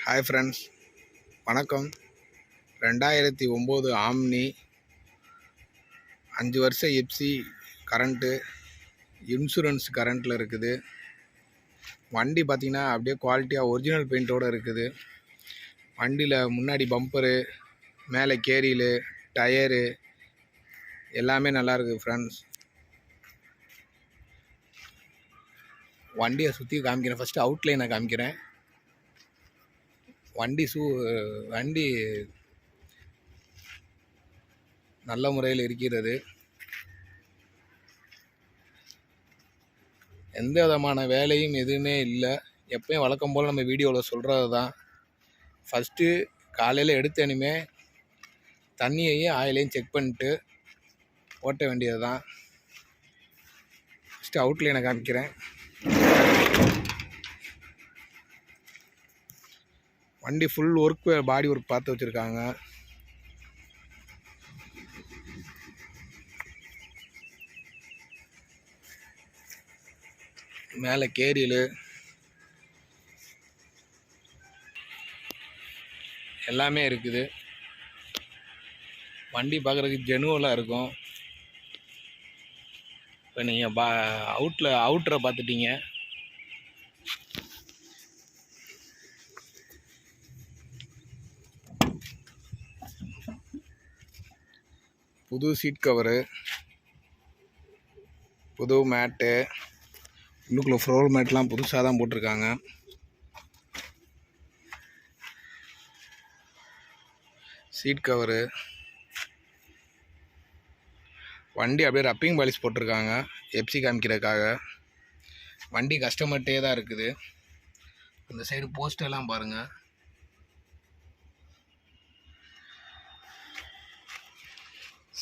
Hi friends, வணக்கம். 2009 omni 5 வருஷம் FC current, insurance கரண்ட்டில் இருக்குது. வண்டி பார்த்திங்கன்னா அப்படியே குவாலிட்டியாக ஒரிஜினல் பெயிண்டோடு இருக்குது. வண்டியில் முன்னாடி பம்பரு, மேலே கேரியலு, டயரு எல்லாமே நல்லாயிருக்கு ஃப்ரெண்ட்ஸ். வண்டியை சுற்றி காமிக்கிறேன். ஃபஸ்ட்டு அவுட்லைனை காமிக்கிறேன். வண்டி நல்ல முறையில் இருக்கிறது. எந்த விதமான வேலையும் எதுவுமே இல்லை. எப்பயும் வழக்கம் போல் நம்ம வீடியோவில் சொல்கிறது தான். ஃபஸ்ட்டு காலையில் எடுத்தனுமே தண்ணியையும் ஆயிலையும் செக் பண்ணிட்டு ஓட்ட வேண்டியது தான். ஃபஸ்ட்டு அவுட்லைனை காமிக்கிறேன். வண்டி ஃபுல் ஒர்க், பாடி ஒர்க் பார்த்து வச்சுருக்காங்க. மேலே கேரியலு எல்லாமே இருக்குது. வண்டி பார்க்குறதுக்கு ஜெனுவலாக இருக்கும். இப்போ நீங்கள் அவுட்டரை பார்த்துட்டீங்க. புது சீட் கவரு, புது மேட்டு, உள்ளுக்குள்ள ஃப்ளோர் மேட்லாம் புதுசாக தான் போட்டிருக்காங்க. சீட் கவரு, வண்டி அப்படியே ரப்பிங் பாலிஷ் போட்டிருக்காங்க எப்சி காமிக்கிறதுக்காக. வண்டி கஸ்டமர்கிட்டே தான் இருக்குது. அந்த சைடு போஸ்டெல்லாம் பாருங்கள்.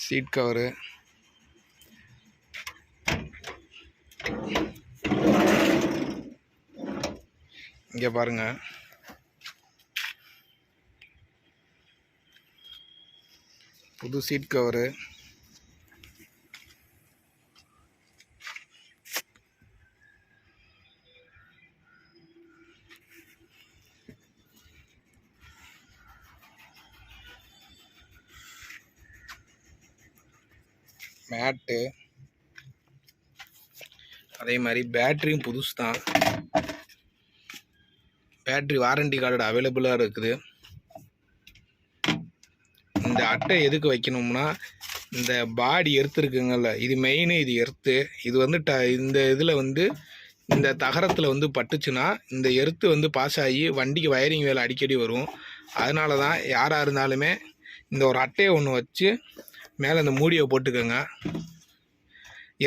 சீட் கவரு, இங்கே பாருங்கள். புது சீட் கவரு, மேட்டு, அதே மாதிரி பேட்ரியும் புதுசு தான். பேட்ரி வாரண்டி கார்டு அவைலபிளாக இருக்குது. இந்த அட்டை எதுக்கு வைக்கணும்னா, இந்த பாடி எர்த்து இருக்குங்கள்ல, இது மெயின். இது எர்த்து. இது வந்து இந்த இதில் வந்து இந்த தகரத்தில் வந்து பட்டுச்சுன்னா இந்த எர்த்து வந்து பாஸ் ஆகி வண்டிக்கு வயரிங் வேலை அடிக்கடி வரும். அதனால தான் யாராக இருந்தாலுமே இந்த ஒரு அட்டையை ஒன்று வச்சு மேலே இந்த மூடியை போட்டுக்கோங்க.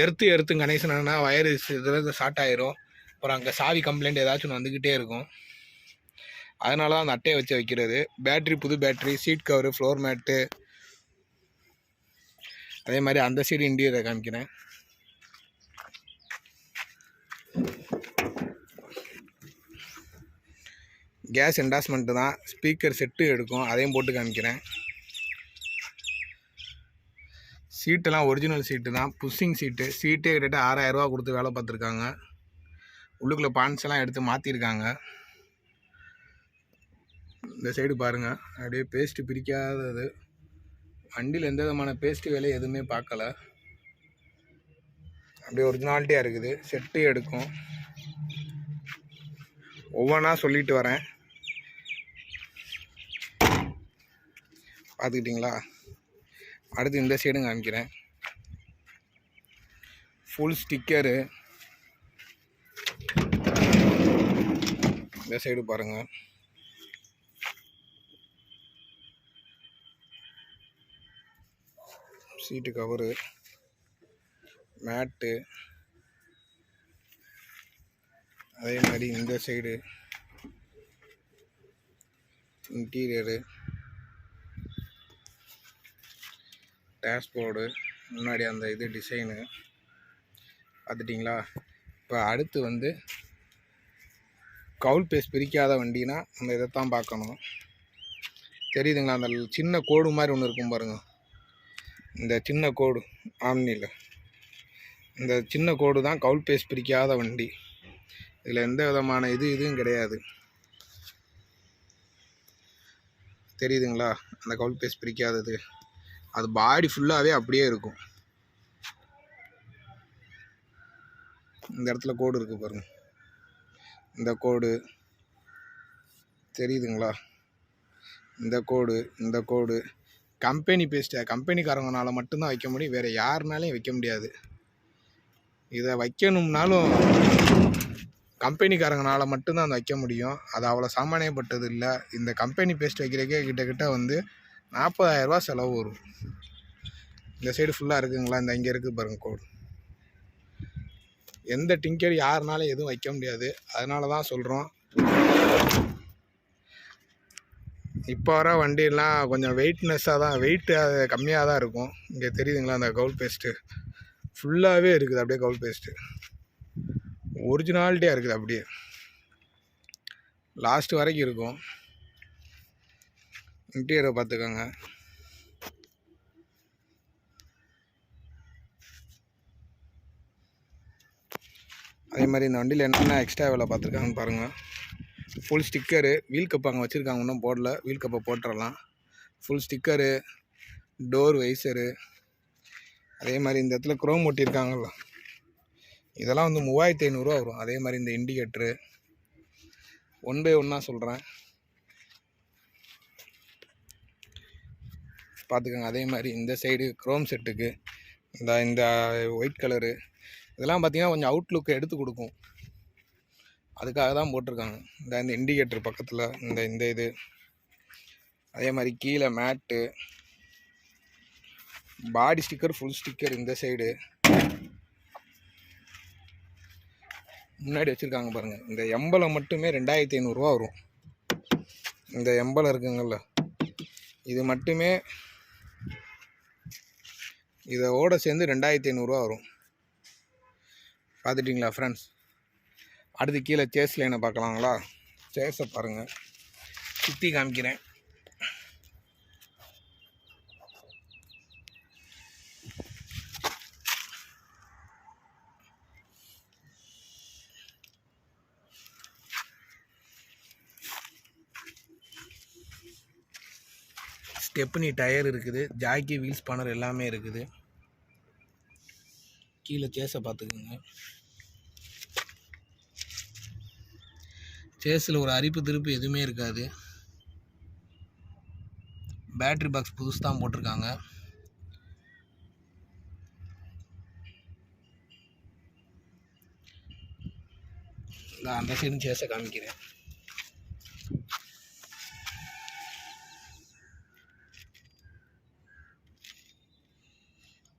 எர்த்து கனெக்ஷன்னா வயரு இதில் ஷார்ட் ஆயிரும். அப்புறம் அங்கே சாவி கம்ப்ளைண்ட் ஏதாச்சும் ஒன்று வந்துக்கிட்டே இருக்கும். அதனால தான் அந்த அட்டையை வச்சு வைக்கிறது. பேட்ரி, புது battery, seat cover, floor mat, அதே மாதிரி அந்த சைடு இன்டீரியரை காமிக்கிறேன். கேஸ் என்டாஸ்மெண்ட்டு தான். ஸ்பீக்கர் செட்டு எடுக்கும், அதையும் போட்டு காமிக்கிறேன். சீட்டெல்லாம் ஒரிஜினல் சீட்டு தான், புஷ்ஷிங் சீட்டு. சீட்டே கிட்டத்தட்ட 6000 ரூபா கொடுத்து வேலை பார்த்துருக்காங்க. உள்ளுக்குள்ளே பான்ஸ் எல்லாம் எடுத்து மாற்றிருக்காங்க. இந்த சைடு பாருங்கள், அப்படியே பேஸ்ட்டு பிரிக்காதது. வண்டியில் எந்த விதமான பேஸ்ட்டு வேலை எதுவுமே பார்க்கல. அப்படியே ஒரிஜினாலிட்டியாக இருக்குது. செட்டு எடுக்கும். ஒவ்வொன்றா சொல்லிட்டு வரேன், பார்த்துக்கிட்டிங்களா? அடுத்து இந்த சைடும் காமிக்கிறேன். Full sticker. இந்த சைடு பாருங்கள். சீட்டு கவரு, மேட்டு, அதே மாதிரி இந்த சைடு இன்டீரியரு, டேஷ்போர்டு, முன்னாடி அந்த இது டிசைனு பார்த்துட்டிங்களா? இப்போ அடுத்து வந்து கவுல் பேஸ் பிரிக்காத வண்டினா நம்ம இதைத்தான் பார்க்கணும். தெரியுதுங்களா? அந்த சின்ன கோடு மாதிரி ஒன்று இருக்கும் பாருங்கள். இந்த சின்ன கோடு ஆம்னியில், இந்த சின்ன கோடு தான் கவுல் பேஸ் பிரிக்காத வண்டி. இதில் எந்த விதமான இதுவும் கிடையாது. தெரியுதுங்களா? அந்த கவுல் பேஸ்ட் பிரிக்காதது அது பாடி ஃபுல்லாகவே அப்படியே இருக்கும். இந்த இடத்துல கோடு இருக்குது பாருங்கள், இந்த கோடு தெரியுதுங்களா? இந்த கோடு கம்பெனி பேஸ்ட்டை கம்பெனிக்காரங்கனால மட்டும்தான் வைக்க முடியும், வேறு யாருனாலையும் வைக்க முடியாது. இதை வைக்கணும்னாலும் கம்பெனிக்காரங்கனால மட்டும்தான் அதை வைக்க முடியும். அது அவ்வளோ சாமானியப்பட்டது இல்லை. இந்த கம்பெனி பேஸ்ட் வைக்கிறக்கே கிட்டக்கிட்ட வந்து 40,000 ரூபா செலவு வரும். இந்த சைடு ஃபுல்லாக இருக்குங்களா? இந்த இங்கே இருக்குது பாருங்கள் கோடு. எந்த டிங்கர் யாருனாலும் எதுவும் வைக்க முடியாது. அதனால தான் சொல்கிறோம், இப்போ வர வண்டியெல்லாம் கொஞ்சம் வெயிட்னஸ்ஸாக தான், வெயிட்டு கம்மியாக தான் இருக்கும். இங்கே தெரியுதுங்களா? அந்த கவுல் பேஸ்ட்டு ஃபுல்லாகவே இருக்குது அப்படியே. கவுல் பேஸ்ட்டு ஒரிஜினாலிட்டியாக இருக்குது அப்படியே, லாஸ்ட் வரைக்கும் இருக்கும். இன்டீரியரை பார்த்துக்கோங்க. அதே மாதிரி இந்த வண்டியில் என்னென்ன எக்ஸ்ட்ரா வேலை பார்த்துருக்காங்கன்னு பாருங்கள். ஃபுல் ஸ்டிக்கரு, வீல் கப் அங்கே வச்சுருக்காங்க, இன்னும் போடல. வீல் கப்பை போட்டுடலாம். ஃபுல் ஸ்டிக்கரு, டோர் வைசரு, அதே மாதிரி இந்த இடத்துல குரோம் ஒட்டியிருக்காங்கல்ல, இதெல்லாம் வந்து 3500 ரூபா வரும். அதே மாதிரி இந்த இண்டிகேட்ரு 1 by 1 சொல்கிறேன், பார்த்துக்கோங்க. அதே மாதிரி இந்த சைடு குரோம் செட்டுக்கு இந்த ஒயிட் கலரு இதெல்லாம் பார்த்திங்கன்னா கொஞ்சம் அவுட்லுக்கை எடுத்து கொடுக்கும், அதுக்காக தான் போட்டிருக்காங்க. இந்த இண்டிகேட்டர் பக்கத்தில் இந்த இது, அதே மாதிரி கீழே மேட்டு, பாடி ஸ்டிக்கர், ஃபுல் ஸ்டிக்கர் இந்த சைடு முன்னாடி வச்சுருக்காங்க பாருங்கள். இந்த எம்பளம் மட்டுமே 2500 ரூபா வரும். இந்த எம்பளம் இருக்குங்கள்ல, இது மட்டுமே இதோட சேர்ந்து 2500 ரூபா வரும். பார்த்துட்டிங்களா ஃப்ரெண்ட்ஸ்? அடுத்து கீழே சேஸ் லைனை பார்க்கலாங்களா? சேஸை பாருங்கள், சுற்றி காமிக்கிறேன். ஸ்டெப்னி டயர் இருக்குது, ஜாக்கி, வீல் ஸ்பானர் எல்லாமே இருக்குது. கீழே சேஸை பார்த்துக்குங்க. சேஸில் ஒரு அரிப்பு திருப்பு எதுவுமே இருக்காது. பேட்ரி பாக்ஸ் புதுசு தான் போட்டிருக்காங்க. நான் அந்த சைடு சேஸை காமிக்கிறேன்.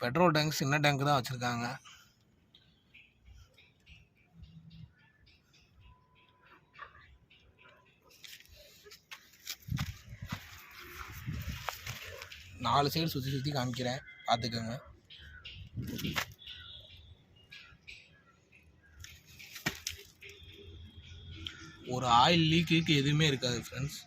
பெட்ரோல் டேங்க் சின்ன டேங்க் தான் வச்சுருக்காங்க. நாலு சைடு சுற்றி காமிக்கிறேன், பார்த்துக்கோங்க. ஒரு ஆயில் லீக்கு எதுவுமே இருக்காது ஃப்ரெண்ட்ஸ்.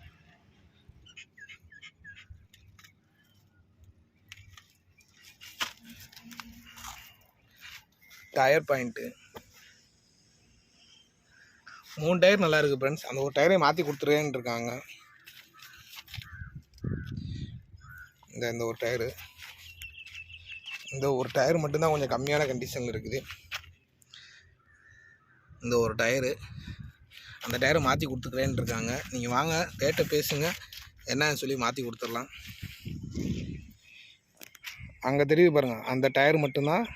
டயர் பாயிண்ட்டு 3 டயர் நல்லா இருக்குது ஃப்ரெண்ட்ஸ். அந்த ஒரு டயரை மாற்றி கொடுத்துருவேன்னு இருக்காங்க. இந்த ஒரு டயரு, இந்த ஒரு டயர் மட்டும்தான் கொஞ்சம் கம்மியான கண்டிஷனில் இருக்குது. இந்த ஒரு டயரு, அந்த டயரை மாற்றி கொடுத்துக்கிறேன்னு இருக்காங்க. நீங்கள் வாங்க, ரேட்டை பேசுங்க, என்னன்னு சொல்லி மாற்றி கொடுத்துடலாம். அங்கே தெரியுது பாருங்கள், அந்த டயர் மட்டும்தான்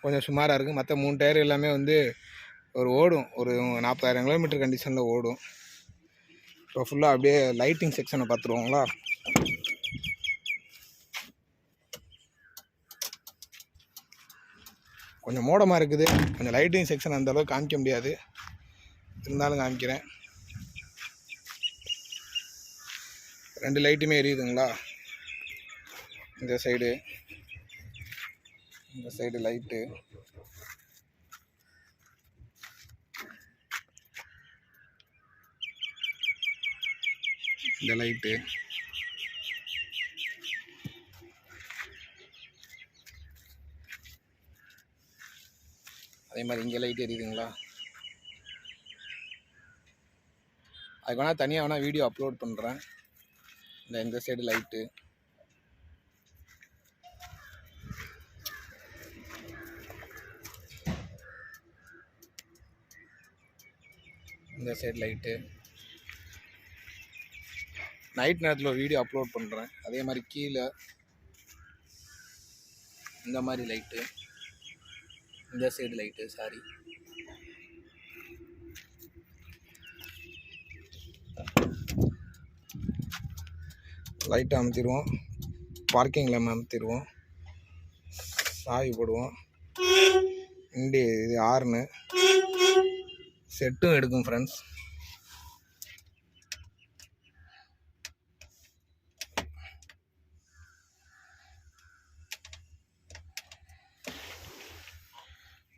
கொஞ்சம் சுமாராக இருக்குது. மற்ற 3 டயர் எல்லாமே வந்து ஓடும், ஒரு 40,000 கிலோமீட்டர் கண்டிஷனில் ஓடும். இப்போ ஃபுல்லாக அப்படியே லைட்டிங் செக்ஷனை பார்த்துருவோங்களா? கொஞ்சம் மோடமாக இருக்குது, கொஞ்சம் லைட்டிங் செக்ஷன் அந்தளவுக்கு காமிக்க முடியாது, இருந்தாலும் காமிக்கிறேன். 2 லைட்டுமே எரியுதுங்களா? இந்த சைடு லைட்டு, இந்த லைட்டு, அதே மாதிரி இங்கே லைட் எரியுதுங்களா? அதுக்கு வேணால் தனியாக வேணால் வீடியோ அப்லோட் பண்ணுறேன். இந்த சைடு லைட்டு, இந்த சைடு லைட்டு. நைட் நேரத்தில் ஒரு வீடியோ அப்லோட் பண்ணுறேன். அதே மாதிரி கீழே இந்த மாதிரி லைட்டு, இந்த சைடு லைட்டு, சாரி லைட்டை அமுத்திடுவோம். பார்க்கிங்கில் அமுத்திடுவோம். சாவி போடுவோம். இண்டி இது ஆர்னு செட்டும் எடுக்கும் ஃப்ரெண்ட்ஸ்.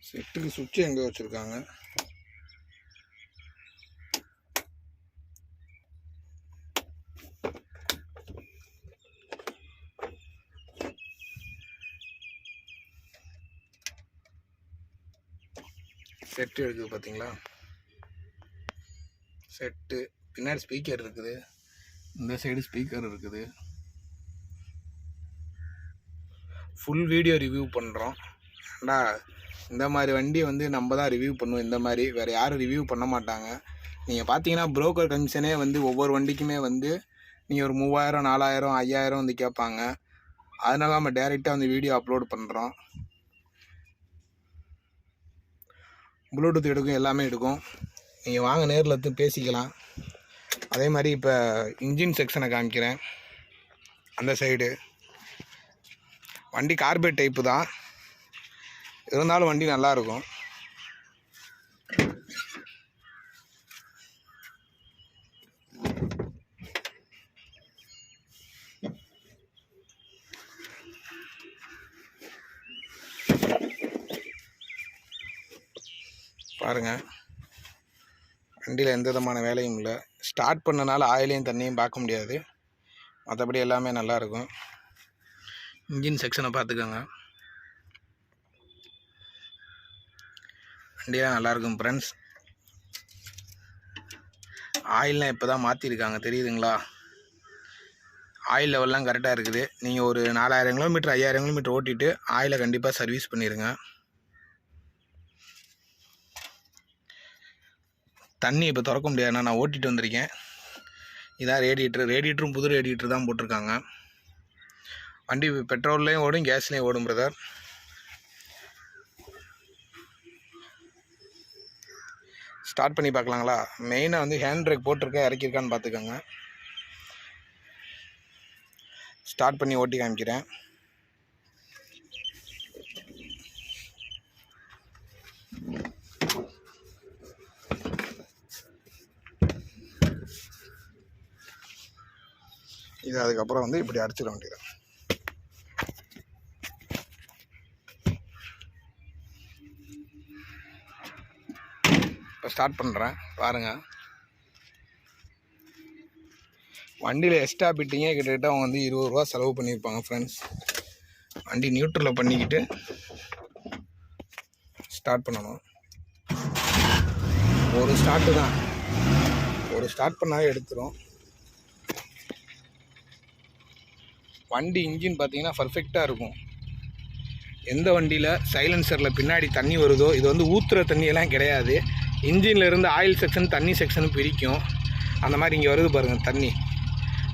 செட்டுக்கு சுவிட்ச் எங்கே வச்சுருக்காங்க? செட்டு இருக்குது பார்த்தீங்களா? செட்டு பின்னாடி ஸ்பீக்கர் இருக்குது. இந்த சைடு ஸ்பீக்கர் இருக்குது. ஃபுல் வீடியோ ரிவ்யூ பண்ணுறோம். ஏண்டா இந்த மாதிரி வண்டி வந்து நம்ம தான் ரிவ்யூ பண்ணுவோம். இந்த மாதிரி வேறு யாரும் ரிவ்யூ பண்ண மாட்டாங்க. நீங்கள் பார்த்தீங்கன்னா புரோக்கர் கமிஷனே வந்து ஒவ்வொரு வண்டிக்குமே வந்து நீங்கள் ஒரு 3000, 4000, 5000 வந்து கேட்பாங்க. அதனால நம்ம டேரெக்டாக வந்து வீடியோ அப்லோட் பண்ணுறோம். ப்ளூடூத் எடுக்கும், எல்லாமே எடுக்கும். நீங்கள் வாங்க நேரில் எடுத்து பேசிக்கலாம். அதே மாதிரி இப்போ இன்ஜின் செக்ஷனை காமிக்கிறேன். அந்த சைடு வண்டி கார்பெட் டைப்பு தான், இருந்தாலும் வண்டி நல்லாயிருக்கும். பாருங்கள், வண்டியில் எந்த விதமான வேலையும் இல்லை. ஸ்டார்ட் பண்ணனால ஆயிலையும் தண்ணியும் பார்க்க முடியாது. மற்றபடி எல்லாமே நல்லாயிருக்கும். இன்ஜின் செக்ஷனை பார்த்துக்கோங்க. வண்டியெல்லாம் நல்லாயிருக்கும் ஃப்ரெண்ட்ஸ். ஆயிலெலாம் இப்போ தான் மாற்றிருக்காங்க, தெரியுதுங்களா? ஆயில் லெவல்லாம் கரெக்டாக இருக்குது. நீங்கள் ஒரு 4000 கிலோமீட்டர் 5000 கிலோமீட்டர் ஓட்டிட்டு ஆயிலை கண்டிப்பாக சர்வீஸ் பண்ணிடுங்க. தண்ணி இப்போ திறக்க முடியாது, நான் ஓட்டிகிட்டு வந்திருக்கேன். இதான் ரேடியேட்டரும் புது ரேடியேட்டர் தான் போட்டிருக்காங்க. வண்டி பெட்ரோல்லையும் ஓடும், கேஸ்லேயும் ஓடும் பிரதர். ஸ்டார்ட் பண்ணி பார்க்கலாங்களா? மெயினாக வந்து ஹேண்ட் பிரேக் போட்டிருக்கேன், இறக்கியிருக்கான்னு பார்த்துக்கோங்க. ஸ்டார்ட் பண்ணி ஓட்டி காமிக்கிறேன். இது அதுக்கப்புறம் வந்து இப்படி அடிச்சிட வேண்டியது. இப்போ ஸ்டார்ட் பண்ணுறேன் பாருங்கள். வண்டியில் எக்ஸ்ட்ரா பிட்டிங்கே கிட்டத்தட்ட அவங்க வந்து 20 ரூபா செலவு பண்ணியிருப்பாங்க ஃப்ரெண்ட்ஸ். வண்டி நியூட்ரலில் பண்ணிக்கிட்டு ஸ்டார்ட் பண்ணணும். ஒரு ஸ்டார்ட்டு தான், ஒரு ஸ்டார்ட் பண்ணாவே எடுத்துரும். வண்டி இன்ஜின் பார்த்தீங்கன்னா பர்ஃபெக்டாக இருக்கும். எந்த வண்டியில் சைலன்சரில் பின்னாடி தண்ணி வருதோ, இது வந்து ஊற்றுற தண்ணியெல்லாம் கிடையாது. இன்ஜினில் இருந்து ஆயில் செக்ஷன் தண்ணி செக்ஷன் பிரிக்கும். அந்த மாதிரி இங்கே வருது பாருங்கள் தண்ணி.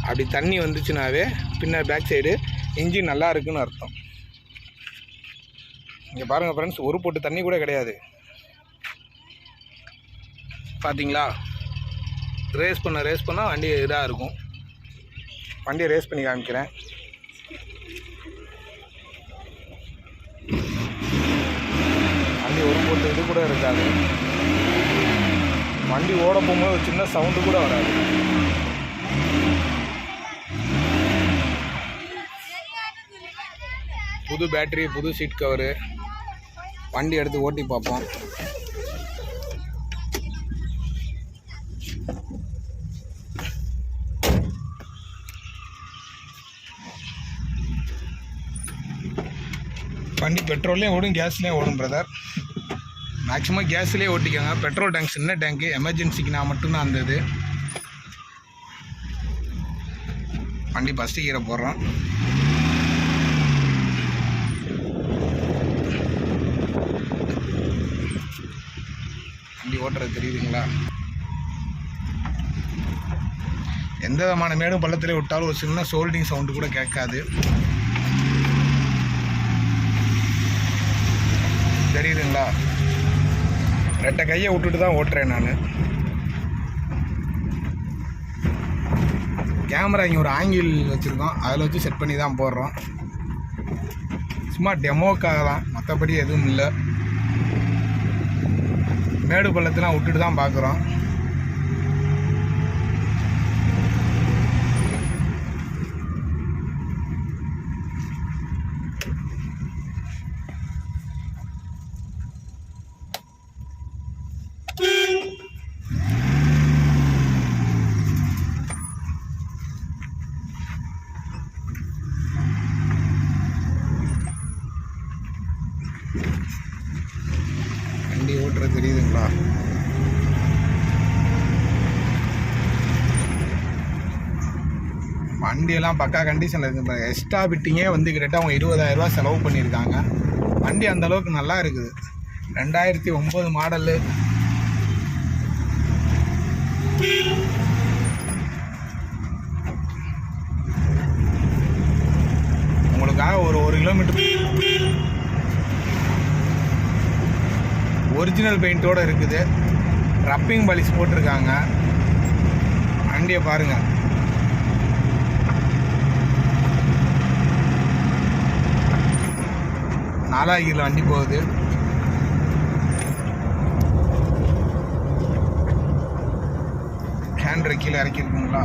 அப்படி தண்ணி வந்துச்சுனாவே பின்னாடி பேக் சைடு இன்ஜின் நல்லா இருக்குன்னு அர்த்தம். இங்கே பாருங்கள் ஃப்ரெண்ட்ஸ், ஒரு போட்டு தண்ணி கூட கிடையாது. பார்த்தீங்களா? ரேஸ் பண்ணால் வண்டி இதாக இருக்கும். வண்டியை ரேஸ் பண்ணி காமிக்கிறேன். வண்டி ஒரு போட்டு இது கூட இருக்காது. வண்டி ஓட போகும்போது சின்ன சவுண்டு கூட வராது. புது பேட்டரி, புது சீட் கவரு. வண்டி எடுத்து ஓட்டி பார்ப்போம். வண்டி பெட்ரோல்லையும் ஓடும், கேஸ்லேயும் ஓடும் பிரதர். மேக்ஸிமம் கேஸ்லேயே ஓட்டிக்கோங்க. பெட்ரோல் டேங்க் சின்ன டேங்க்கு, எமர்ஜென்சிக்கு நான் மட்டும்தான் அந்த இது. வண்டி ஃபஸ்ட்டு கீரை போடுறோம். வண்டி ஓட்டுறது தெரியுதுங்களா? எந்த விதமான மேடும் பள்ளத்திலே விட்டாலும் ஒரு சின்ன சோல்டிங் சவுண்டு கூட கேட்காது. தெரியுதுங்களா? ரெட்டை கையை விட்டுட்டு தான் ஓட்டுறேன் நான். கேமரா இங்கே ஒரு ஆங்கிள் வச்சுருக்கோம், அதில் வச்சு செட் பண்ணி தான் போடுறோம். சும்மா டெமோக்காக தான், மற்றபடி எதுவும் இல்லை. மேடு பள்ளத்தெலாம் விட்டுட்டு தான் பார்க்குறோம். வண்டி ஓட்டுறது தெரியுதுங்களா? வண்டியெல்லாம் பக்கா கண்டிஷனில் இருக்குது. எக்ஸ்ட்ரா பிட்டிங்கே வந்து கிட்டத்தட்ட அவங்க 20,000 செலவு பண்ணியிருக்காங்க. வண்டி அந்தளவுக்கு நல்லா இருக்குது. 2009 மாடலு. உங்களுக்காக ஒரு 1 கிலோமீட்டர் ஒரிஜினல் பெயிண்டோடு இருக்குது. ரப்பிங் பாலிஷ் போட்டிருக்காங்க. வண்டியை பாருங்கள். நாலாயிரம் வண்டி போகுது. ஹேண்ட்ரை கீழே இறக்கிருக்குங்களா?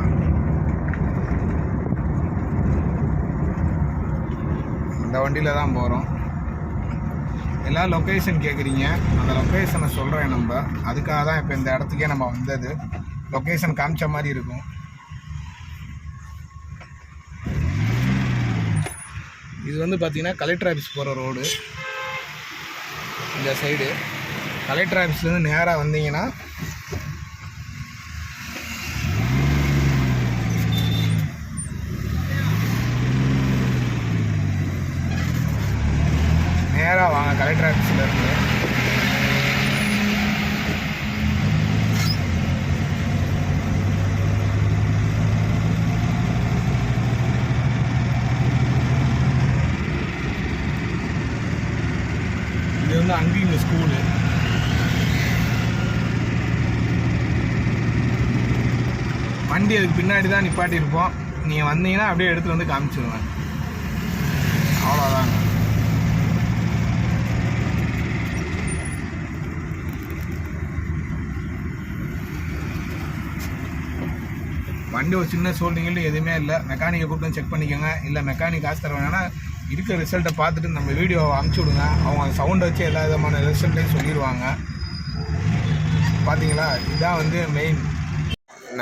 இந்த வண்டியில் தான் போகிறோம். எல்லா லொக்கேஷன் கேட்குறீங்க, அந்த லொக்கேஷனை சொல்கிறேன். நம்ம அதுக்காக தான் இப்போ இந்த இடத்துக்கே நம்ம வந்தது. லொக்கேஷன் காமிச்ச மாதிரி இருக்கும். இது வந்து பார்த்திங்கன்னா கலெக்டர் ஆஃபீஸ் போகிற ரோடு. இந்த சைடு கலெக்டர் ஆஃபீஸ்லேருந்து நேராக வந்தீங்கன்னா நேராக வாங்க. கலெக்டர் ஆஃபீஸில் இருக்கு. இது வந்து அங்கேயும் ஸ்கூலு. வண்டி அதுக்கு பின்னாடி தான் நிப்பாட்டியிருப்போம். நீங்கள் வந்தீங்கன்னா அப்படியே எடுத்துகிட்டு வந்து காமிச்சிடுவேன். அவ்வளோதாங்க. வண்டி ஒரு சின்ன சோல்டிங்கில் எதுவுமே இல்லை. மெக்கானிக்கை கூப்பிட்டு செக் பண்ணிக்கோங்க. இல்லை மெக்கானிக் காசு தர வேணான்னா இருக்கிற ரிசல்ட்டை பார்த்துட்டு நம்ம வீடியோவை அனுப்பிச்சி விடுங்க. அவங்க சவுண்டை வச்சு எல்லா விதமான ரிசல்ட்டையும் சொல்லிடுவாங்க. பார்த்தீங்களா? இதுதான் வந்து மெயின்.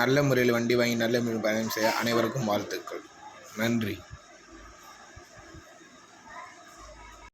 நல்ல முறையில் வண்டி வாங்கி நல்ல முறையில் பயணம் செய்ய அனைவருக்கும் வாழ்த்துக்கள். நன்றி.